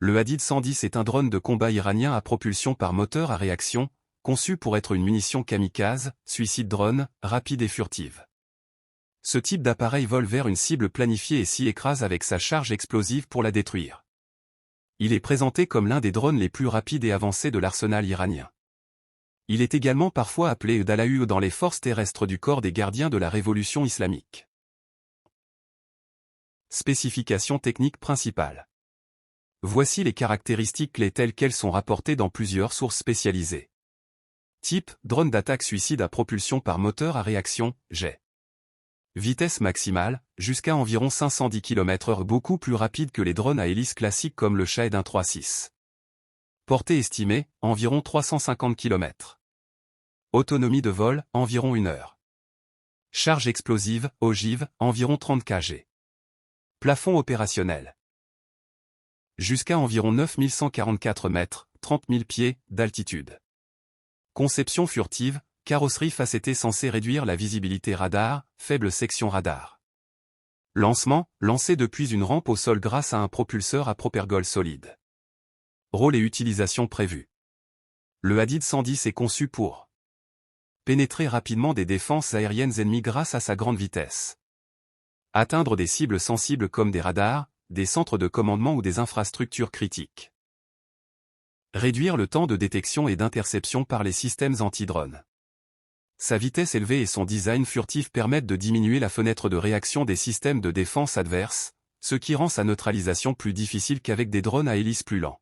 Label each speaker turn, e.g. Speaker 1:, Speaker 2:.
Speaker 1: Le Hadid 110 est un drone de combat iranien à propulsion par moteur à réaction, conçu pour être une munition kamikaze, suicide drone, rapide et furtive. Ce type d'appareil vole vers une cible planifiée et s'y écrase avec sa charge explosive pour la détruire. Il est présenté comme l'un des drones les plus rapides et avancés de l'arsenal iranien. Il est également parfois appelé Dalaï dans les forces terrestres du corps des gardiens de la révolution islamique. Spécifications techniques principales. Voici les caractéristiques clés telles qu'elles sont rapportées dans plusieurs sources spécialisées. Type, drone d'attaque suicide à propulsion par moteur à réaction, jet. Vitesse maximale, jusqu'à environ 510 km/h, beaucoup plus rapide que les drones à hélice classiques comme le Shahed 136. Portée estimée, environ 350 km. Autonomie de vol, environ 1 heure. Charge explosive, ogive, environ 30 kg. Plafond opérationnel. Jusqu'à environ 9144 mètres, 30 000 pieds, d'altitude. Conception furtive, carrosserie facettée censée réduire la visibilité radar, faible section radar. Lancement, lancé depuis une rampe au sol grâce à un propulseur à propergol solide. Rôle et utilisation prévus. Le Hadid 110 est conçu pour pénétrer rapidement des défenses aériennes ennemies grâce à sa grande vitesse. Atteindre des cibles sensibles comme des radars, des centres de commandement ou des infrastructures critiques. Réduire le temps de détection et d'interception par les systèmes anti-drones. Sa vitesse élevée et son design furtif permettent de diminuer la fenêtre de réaction des systèmes de défense adverses, ce qui rend sa neutralisation plus difficile qu'avec des drones à hélice plus lents.